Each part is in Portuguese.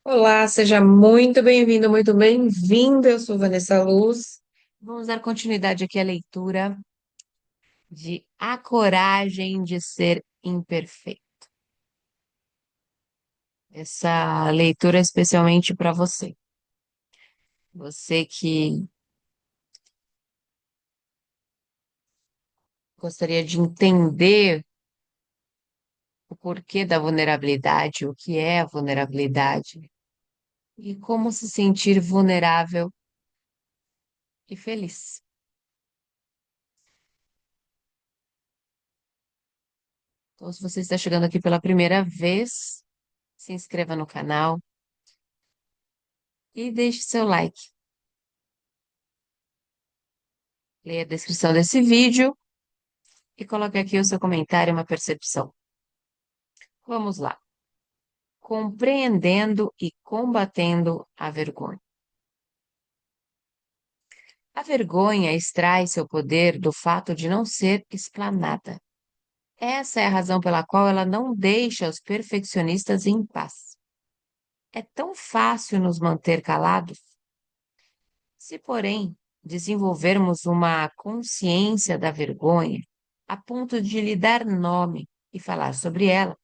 Olá, seja muito bem-vindo, muito bem-vinda. Eu sou Vanessa Luz. Vamos dar continuidade aqui à leitura de A Coragem de Ser Imperfeito. Essa leitura é especialmente para você. Você que gostaria de entender o porquê da vulnerabilidade, o que é a vulnerabilidade e como se sentir vulnerável e feliz. Então, se você está chegando aqui pela primeira vez, se inscreva no canal e deixe seu like. Leia a descrição desse vídeo e coloque aqui o seu comentário e uma percepção. Vamos lá. Compreendendo e combatendo a vergonha. A vergonha extrai seu poder do fato de não ser explanada. Essa é a razão pela qual ela não deixa os perfeccionistas em paz. É tão fácil nos manter calados. Se, porém, desenvolvermos uma consciência da vergonha, a ponto de lhe dar nome e falar sobre ela,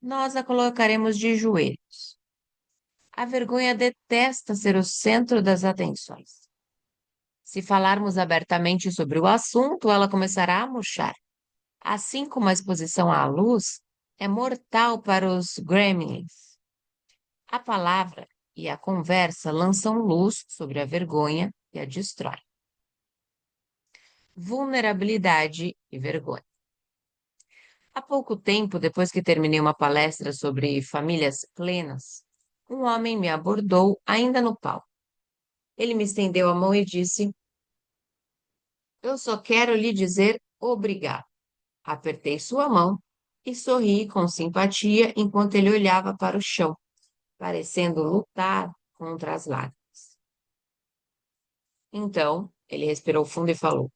nós a colocaremos de joelhos. A vergonha detesta ser o centro das atenções. Se falarmos abertamente sobre o assunto, ela começará a murchar. Assim como a exposição à luz é mortal para os gremlins. A palavra e a conversa lançam luz sobre a vergonha e a destrói. Vulnerabilidade e vergonha. Há pouco tempo, depois que terminei uma palestra sobre famílias plenas, um homem me abordou ainda no palco. Ele me estendeu a mão e disse: Eu só quero lhe dizer obrigado. Apertei sua mão e sorri com simpatia enquanto ele olhava para o chão, parecendo lutar contra as lágrimas. Então, ele respirou fundo e falou: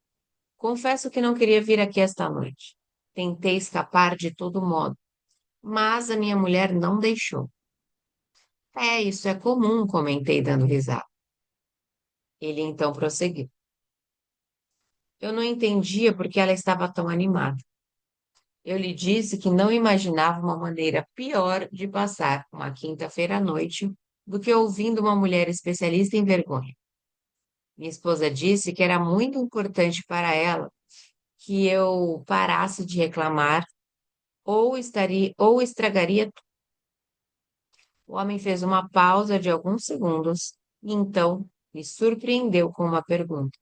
Confesso que não queria vir aqui esta noite. Tentei escapar de todo modo, mas a minha mulher não deixou. É, isso é comum, comentei, dando risada. Ele então prosseguiu. Eu não entendia por que ela estava tão animada. Eu lhe disse que não imaginava uma maneira pior de passar uma quinta-feira à noite do que ouvindo uma mulher especialista em vergonha. Minha esposa disse que era muito importante para ela que eu parasse de reclamar ou estragaria tudo. O homem fez uma pausa de alguns segundos e então me surpreendeu com uma pergunta.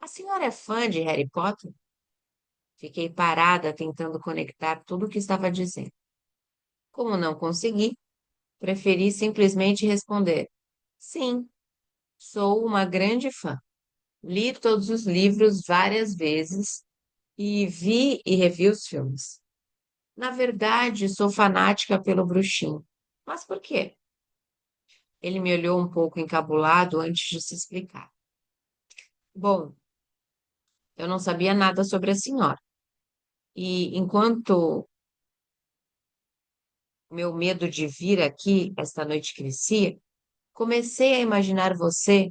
A senhora é fã de Harry Potter? Fiquei parada tentando conectar tudo o que estava dizendo. Como não consegui, preferi simplesmente responder: Sim, sou uma grande fã. Li todos os livros várias vezes e vi e revi os filmes. Na verdade, sou fanática pelo bruxinho. Mas por quê? Ele me olhou um pouco encabulado antes de se explicar. Bom, eu não sabia nada sobre a senhora. E enquanto meu medo de vir aqui esta noite crescia, comecei a imaginar você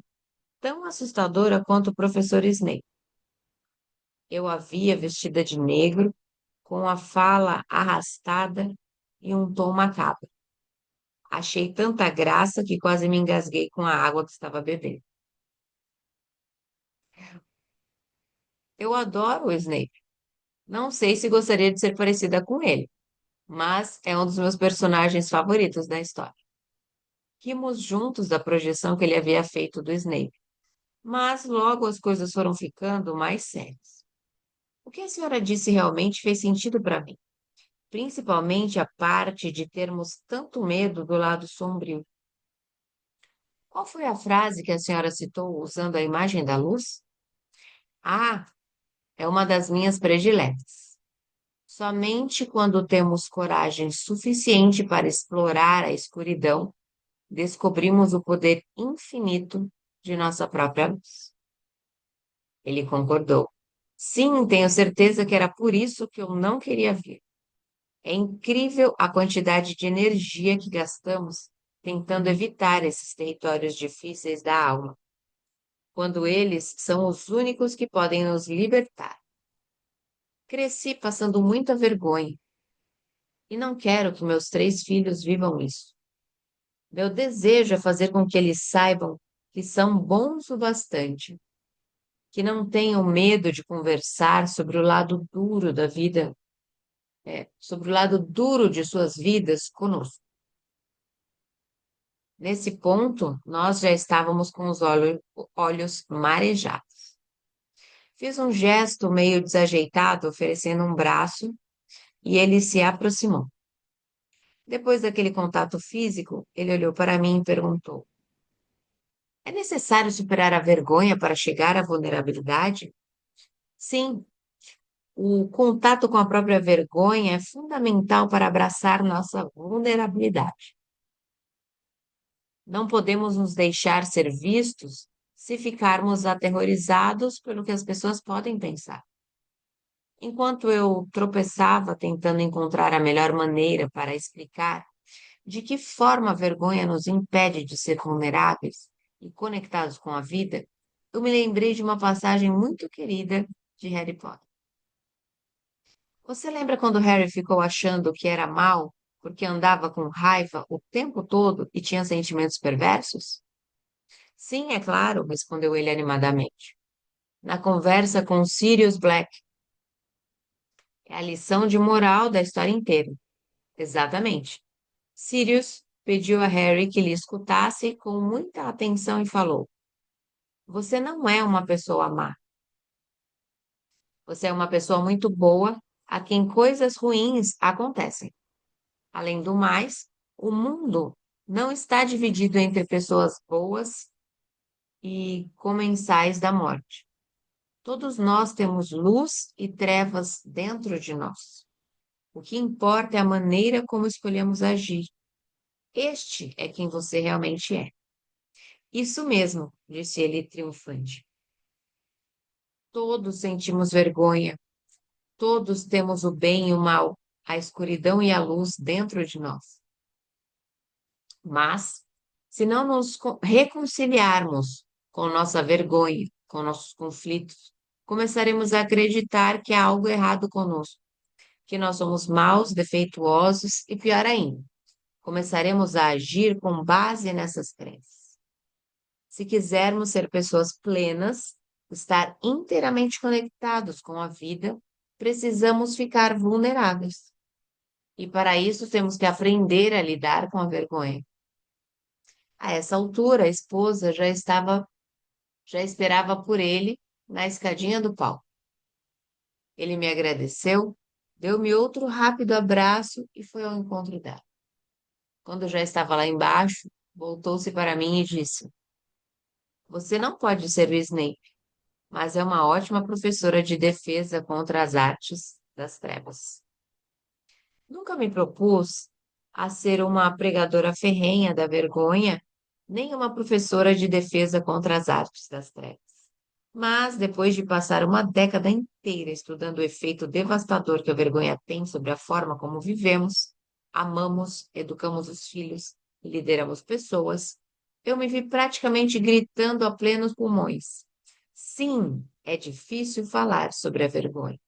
tão assustadora quanto o professor Snape. Eu a via vestida de negro, com a fala arrastada e um tom macabro. Achei tanta graça que quase me engasguei com a água que estava bebendo. Eu adoro o Snape. Não sei se gostaria de ser parecida com ele, mas é um dos meus personagens favoritos da história. Rimos juntos da projeção que ele havia feito do Snape, mas logo as coisas foram ficando mais sérias. O que a senhora disse realmente fez sentido para mim, principalmente a parte de termos tanto medo do lado sombrio. Qual foi a frase que a senhora citou usando a imagem da luz? Ah, é uma das minhas prediletas. Somente quando temos coragem suficiente para explorar a escuridão, descobrimos o poder infinito de nossa própria luz. Ele concordou. Sim, tenho certeza que era por isso que eu não queria vir. É incrível a quantidade de energia que gastamos tentando evitar esses territórios difíceis da alma, quando eles são os únicos que podem nos libertar. Cresci passando muita vergonha e não quero que meus 3 filhos vivam isso. Meu desejo é fazer com que eles saibam que são bons o bastante, que não tenham medo de conversar sobre o lado duro da vida, sobre o lado duro de suas vidas conosco. Nesse ponto, nós já estávamos com os olhos marejados. Fiz um gesto meio desajeitado, oferecendo um braço, e ele se aproximou. Depois daquele contato físico, ele olhou para mim e perguntou: é necessário superar a vergonha para chegar à vulnerabilidade? Sim, o contato com a própria vergonha é fundamental para abraçar nossa vulnerabilidade. Não podemos nos deixar ser vistos se ficarmos aterrorizados pelo que as pessoas podem pensar. Enquanto eu tropeçava tentando encontrar a melhor maneira para explicar de que forma a vergonha nos impede de ser vulneráveis e conectados com a vida, eu me lembrei de uma passagem muito querida de Harry Potter. Você lembra quando Harry ficou achando que era mal porque andava com raiva o tempo todo e tinha sentimentos perversos? Sim, é claro, respondeu ele animadamente. Na conversa com Sirius Black, é a lição de moral da história inteira. Exatamente. Sirius pediu a Harry que lhe escutasse com muita atenção e falou: você não é uma pessoa má. Você é uma pessoa muito boa a quem coisas ruins acontecem. Além do mais, o mundo não está dividido entre pessoas boas e comensais da morte. Todos nós temos luz e trevas dentro de nós. O que importa é a maneira como escolhemos agir. Este é quem você realmente é. Isso mesmo, disse ele triunfante. Todos sentimos vergonha, todos temos o bem e o mal, a escuridão e a luz dentro de nós. Mas, se não nos reconciliarmos com nossa vergonha, com nossos conflitos, começaremos a acreditar que há algo errado conosco, que nós somos maus, defeituosos e, pior ainda, começaremos a agir com base nessas crenças. Se quisermos ser pessoas plenas, estar inteiramente conectados com a vida, precisamos ficar vulneráveis. E para isso temos que aprender a lidar com a vergonha. A essa altura, a esposa já esperava por ele na escadinha do palco. Ele me agradeceu, deu-me outro rápido abraço e foi ao encontro dela. Quando já estava lá embaixo, voltou-se para mim e disse: você não pode ser o Snape, mas é uma ótima professora de defesa contra as artes das trevas. Nunca me propus a ser uma pregadora ferrenha da vergonha, nem uma professora de defesa contra as artes das trevas. Mas, depois de passar uma década inteira estudando o efeito devastador que a vergonha tem sobre a forma como vivemos, amamos, educamos os filhos e lideramos pessoas, eu me vi praticamente gritando a plenos pulmões. Sim, é difícil falar sobre a vergonha.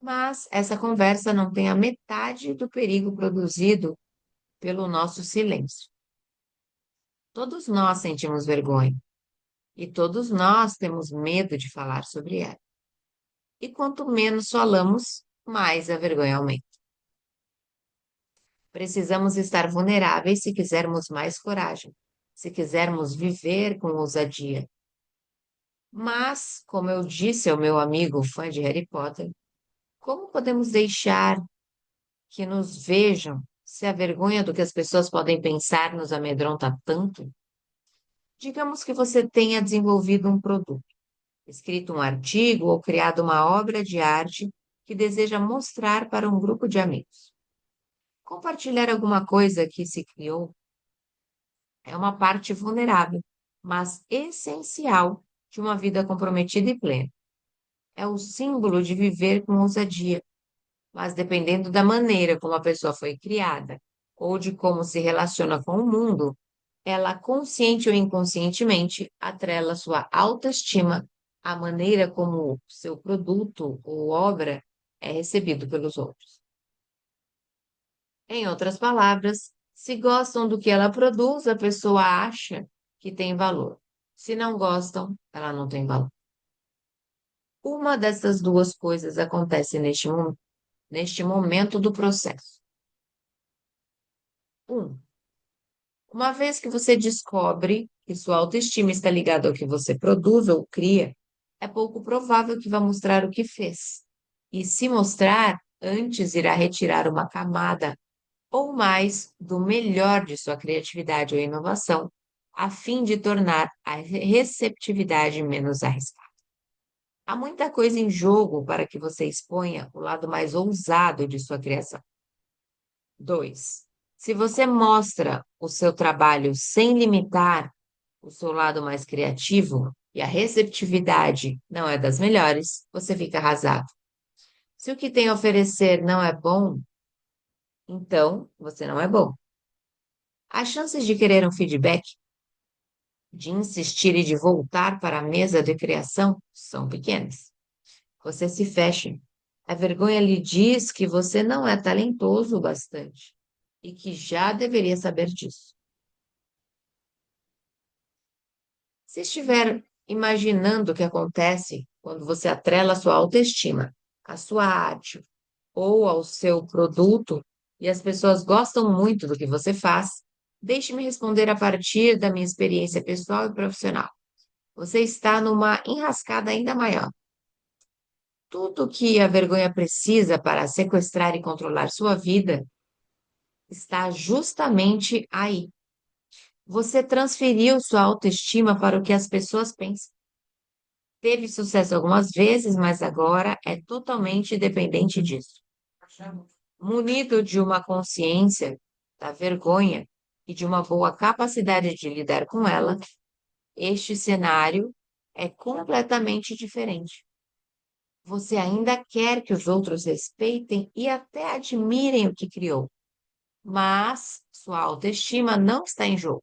Mas essa conversa não tem a metade do perigo produzido pelo nosso silêncio. Todos nós sentimos vergonha e todos nós temos medo de falar sobre ela. E quanto menos falamos, mais a vergonha aumenta. Precisamos estar vulneráveis se quisermos mais coragem, se quisermos viver com ousadia. Mas, como eu disse ao meu amigo fã de Harry Potter, como podemos deixar que nos vejam se a vergonha do que as pessoas podem pensar nos amedronta tanto? Digamos que você tenha desenvolvido um produto, escrito um artigo ou criado uma obra de arte que deseja mostrar para um grupo de amigos. Compartilhar alguma coisa que se criou é uma parte vulnerável, mas essencial de uma vida comprometida e plena. É o símbolo de viver com ousadia, mas dependendo da maneira como a pessoa foi criada ou de como se relaciona com o mundo, ela consciente ou inconscientemente atrela sua autoestima à maneira como o seu produto ou obra é recebido pelos outros. Em outras palavras, se gostam do que ela produz, a pessoa acha que tem valor. Se não gostam, ela não tem valor. Uma dessas duas coisas acontece neste momento do processo. Um, uma vez que você descobre que sua autoestima está ligada ao que você produz ou cria, é pouco provável que vá mostrar o que fez. E se mostrar, antes irá retirar uma camada ou mais do melhor de sua criatividade ou inovação, a fim de tornar a receptividade menos arriscada. Há muita coisa em jogo para que você exponha o lado mais ousado de sua criação. 2. Se você mostra o seu trabalho sem limitar o seu lado mais criativo e a receptividade não é das melhores, você fica arrasado. Se o que tem a oferecer não é bom, então você não é bom. As chances de querer um feedback, de insistir e de voltar para a mesa de criação são pequenas. Você se fecha. A vergonha lhe diz que você não é talentoso o bastante e que já deveria saber disso. Se estiver imaginando o que acontece quando você atrela a sua autoestima à sua arte ou ao seu produto e as pessoas gostam muito do que você faz, deixe-me responder a partir da minha experiência pessoal e profissional. Você está numa enrascada ainda maior. Tudo que a vergonha precisa para sequestrar e controlar sua vida está justamente aí. Você transferiu sua autoestima para o que as pessoas pensam. Teve sucesso algumas vezes, mas agora é totalmente dependente disso. Munido de uma consciência da vergonha e de uma boa capacidade de lidar com ela, este cenário é completamente diferente. Você ainda quer que os outros respeitem e até admirem o que criou, mas sua autoestima não está em jogo.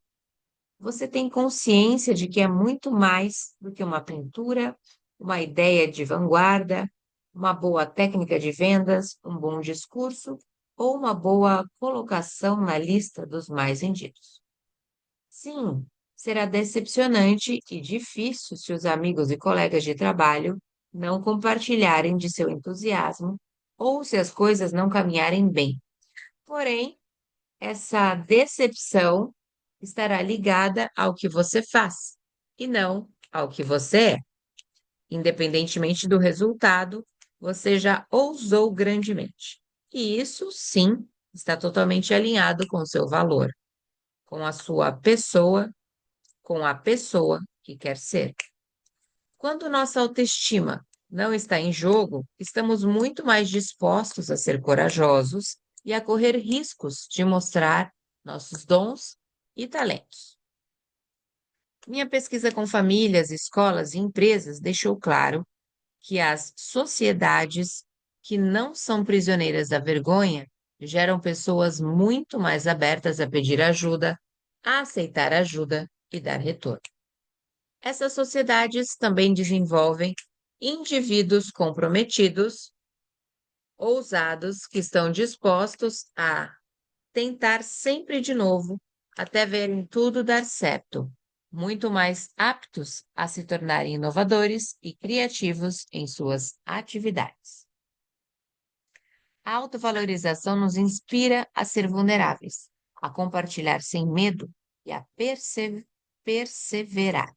Você tem consciência de que é muito mais do que uma pintura, uma ideia de vanguarda, uma boa técnica de vendas, um bom discurso ou uma boa colocação na lista dos mais vendidos. Sim, será decepcionante e difícil se os amigos e colegas de trabalho não compartilharem de seu entusiasmo ou se as coisas não caminharem bem. Porém, essa decepção estará ligada ao que você faz e não ao que você é. Independentemente do resultado, você já ousou grandemente. E isso, sim, está totalmente alinhado com o seu valor, com a sua pessoa, com a pessoa que quer ser. Quando nossa autoestima não está em jogo, estamos muito mais dispostos a ser corajosos e a correr riscos de mostrar nossos dons e talentos. Minha pesquisa com famílias, escolas e empresas deixou claro que as sociedades que não são prisioneiras da vergonha geram pessoas muito mais abertas a pedir ajuda, a aceitar ajuda e dar retorno. Essas sociedades também desenvolvem indivíduos comprometidos, ousados, que estão dispostos a tentar sempre de novo até verem tudo dar certo, muito mais aptos a se tornarem inovadores e criativos em suas atividades. A autovalorização nos inspira a ser vulneráveis, a compartilhar sem medo e a perseverar.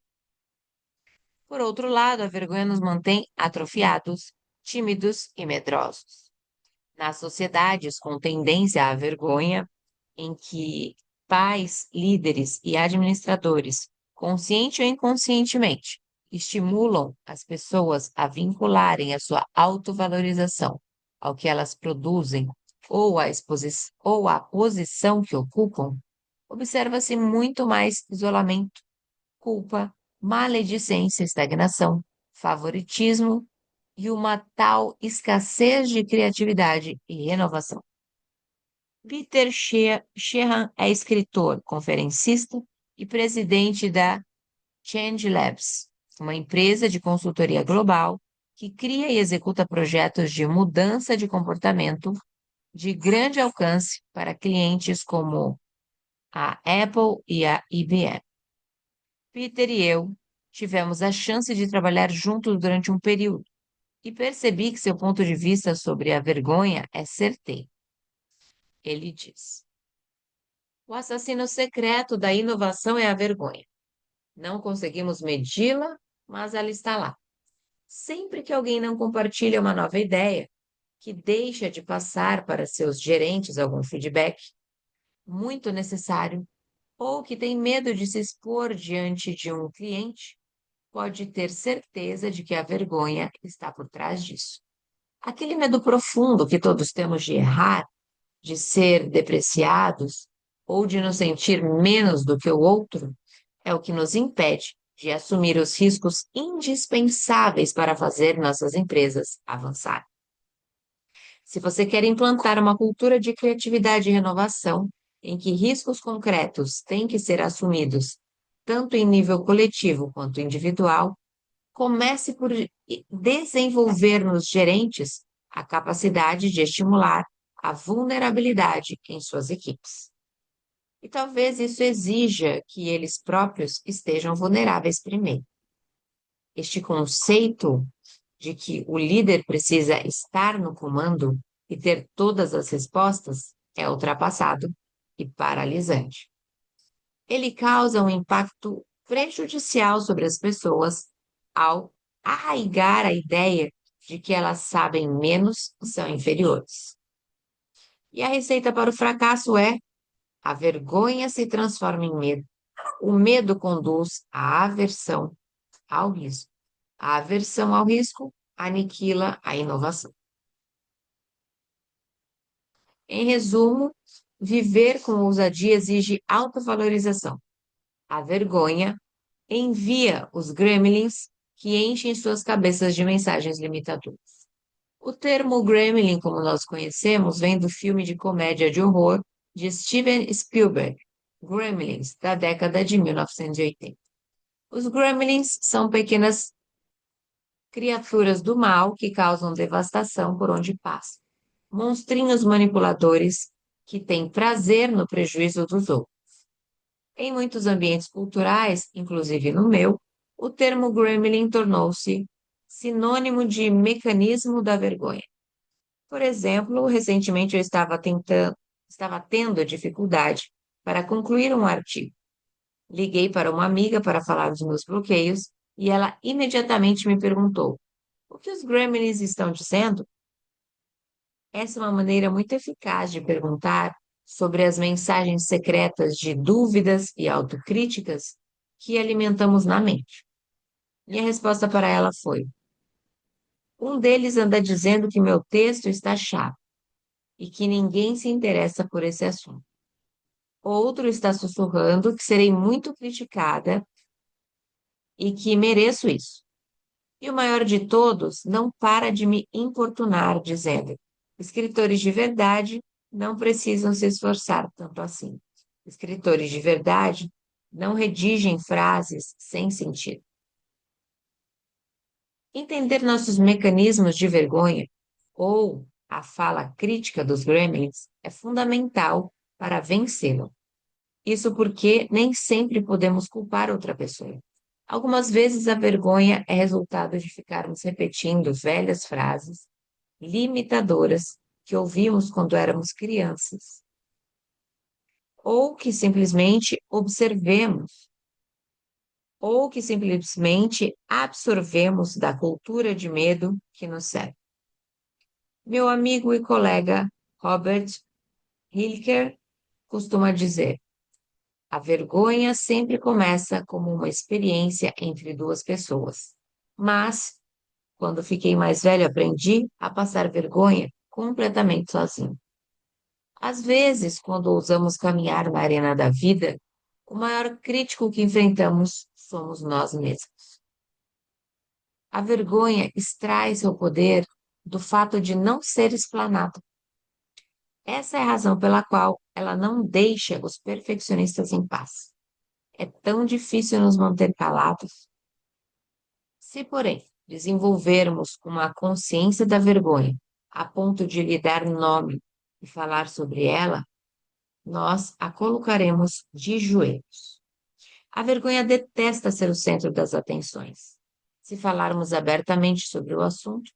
Por outro lado, a vergonha nos mantém atrofiados, tímidos e medrosos. Nas sociedades com tendência à vergonha, em que pais, líderes e administradores, consciente ou inconscientemente, estimulam as pessoas a vincularem a sua autovalorização ao que elas produzem ou à posição que ocupam, observa-se muito mais isolamento, culpa, maledicência, estagnação, favoritismo e uma tal escassez de criatividade e renovação. Peter Sheehan é escritor, conferencista e presidente da Change Labs, uma empresa de consultoria global que cria e executa projetos de mudança de comportamento de grande alcance para clientes como a Apple e a IBM. Peter e eu tivemos a chance de trabalhar juntos durante um período e percebi que seu ponto de vista sobre a vergonha é certeiro. Ele diz: o assassino secreto da inovação é a vergonha. Não conseguimos medi-la, mas ela está lá. Sempre que alguém não compartilha uma nova ideia, que deixa de passar para seus gerentes algum feedback muito necessário, ou que tem medo de se expor diante de um cliente, pode ter certeza de que a vergonha está por trás disso. Aquele medo profundo que todos temos de errar, de ser depreciados ou de nos sentir menos do que o outro, é o que nos impede de assumir os riscos indispensáveis para fazer nossas empresas avançar. Se você quer implantar uma cultura de criatividade e renovação, em que riscos concretos têm que ser assumidos, tanto em nível coletivo quanto individual, comece por desenvolver nos gerentes a capacidade de estimular a vulnerabilidade em suas equipes. E talvez isso exija que eles próprios estejam vulneráveis primeiro. Este conceito de que o líder precisa estar no comando e ter todas as respostas é ultrapassado e paralisante. Ele causa um impacto prejudicial sobre as pessoas ao arraigar a ideia de que elas sabem menos e são inferiores. E a receita para o fracasso é: a vergonha se transforma em medo. O medo conduz à aversão ao risco. A aversão ao risco aniquila a inovação. Em resumo, viver com ousadia exige autovalorização. A vergonha envia os gremlins que enchem suas cabeças de mensagens limitadoras. O termo gremlin, como nós conhecemos, vem do filme de comédia de horror de Steven Spielberg, Gremlins, da década de 1980. Os gremlins são pequenas criaturas do mal que causam devastação por onde passam. Monstrinhos manipuladores que têm prazer no prejuízo dos outros. Em muitos ambientes culturais, inclusive no meu, o termo gremlin tornou-se sinônimo de mecanismo da vergonha. Por exemplo, recentemente eu estava tendo dificuldade para concluir um artigo. Liguei para uma amiga para falar dos meus bloqueios e ela imediatamente me perguntou: o que os gremlins estão dizendo? Essa é uma maneira muito eficaz de perguntar sobre as mensagens secretas de dúvidas e autocríticas que alimentamos na mente. Minha resposta para ela foi: um deles anda dizendo que meu texto está chato e que ninguém se interessa por esse assunto. Outro está sussurrando que serei muito criticada e que mereço isso. E o maior de todos não para de me importunar, dizendo: escritores de verdade não precisam se esforçar tanto assim. Escritores de verdade não redigem frases sem sentido. Entender nossos mecanismos de vergonha ou a fala crítica dos gremlins é fundamental para vencê-lo. Isso porque nem sempre podemos culpar outra pessoa. Algumas vezes a vergonha é resultado de ficarmos repetindo velhas frases limitadoras que ouvimos quando éramos crianças, ou que simplesmente observemos, ou que simplesmente absorvemos da cultura de medo que nos serve. Meu amigo e colega Robert Hilker costuma dizer: a vergonha sempre começa como uma experiência entre duas pessoas. Mas, quando fiquei mais velho, aprendi a passar vergonha completamente sozinho. Às vezes, quando ousamos caminhar na arena da vida, o maior crítico que enfrentamos somos nós mesmos. A vergonha extrai seu poder do fato de não ser explanada. Essa é a razão pela qual ela não deixa os perfeccionistas em paz. É tão difícil nos manter calados. Se, porém, desenvolvermos uma consciência da vergonha, a ponto de lhe dar nome e falar sobre ela, nós a colocaremos de joelhos. A vergonha detesta ser o centro das atenções. Se falarmos abertamente sobre o assunto,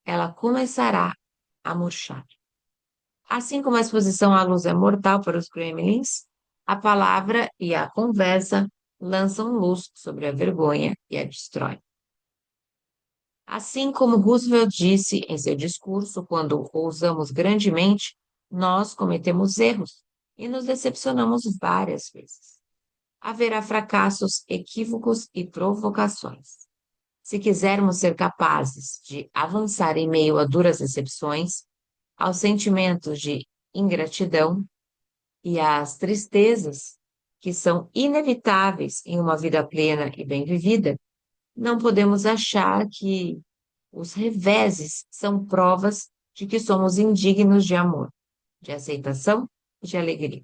ela começará a murchar. Assim como a exposição à luz é mortal para os gremlins, a palavra e a conversa lançam luz sobre a vergonha e a destrói. Assim como Roosevelt disse em seu discurso, quando ousamos grandemente, nós cometemos erros e nos decepcionamos várias vezes. Haverá fracassos, equívocos e provocações. Se quisermos ser capazes de avançar em meio a duras decepções, aos sentimentos de ingratidão e às tristezas que são inevitáveis em uma vida plena e bem vivida, não podemos achar que os reveses são provas de que somos indignos de amor, de aceitação e de alegria.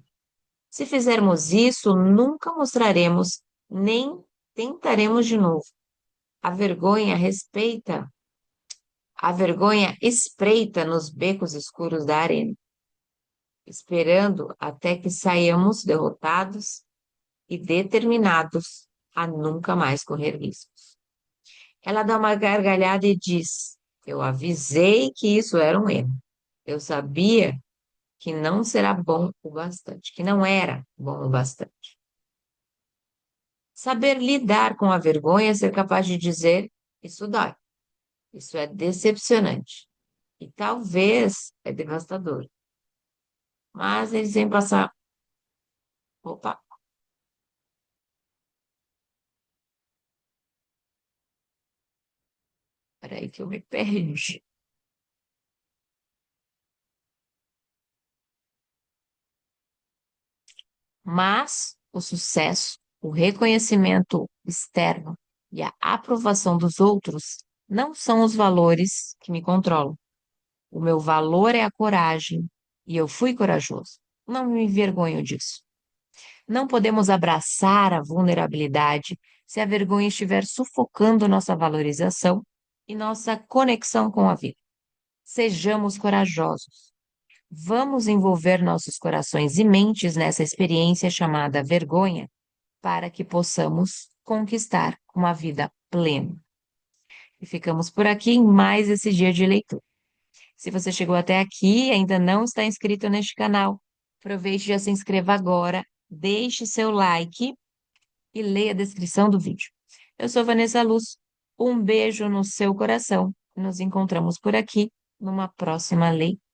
Se fizermos isso, nunca mostraremos nem tentaremos de novo. A vergonha respeita, a vergonha espreita nos becos escuros da arena, esperando até que saiamos derrotados e determinados a nunca mais correr riscos. Ela dá uma gargalhada e diz: Eu avisei que isso era um erro. Eu sabia que não será bom o bastante, que não era bom o bastante. Saber lidar com a vergonha é ser capaz de dizer: Isso dói, isso é decepcionante e talvez é devastador. Mas eles vêm passar. Opa, peraí que eu me perdi. Mas o sucesso, o reconhecimento externo e a aprovação dos outros não são os valores que me controlam. O meu valor é a coragem e eu fui corajoso. Não me envergonho disso. Não podemos abraçar a vulnerabilidade se a vergonha estiver sufocando nossa valorização e nossa conexão com a vida. Sejamos corajosos. Vamos envolver nossos corações e mentes nessa experiência chamada vergonha para que possamos conquistar uma vida plena. E ficamos por aqui em mais esse dia de leitura. Se você chegou até aqui e ainda não está inscrito neste canal, aproveite e já se inscreva agora, deixe seu like e leia a descrição do vídeo. Eu sou Vanessa Luz, um beijo no seu coração. Nos encontramos por aqui numa próxima leitura.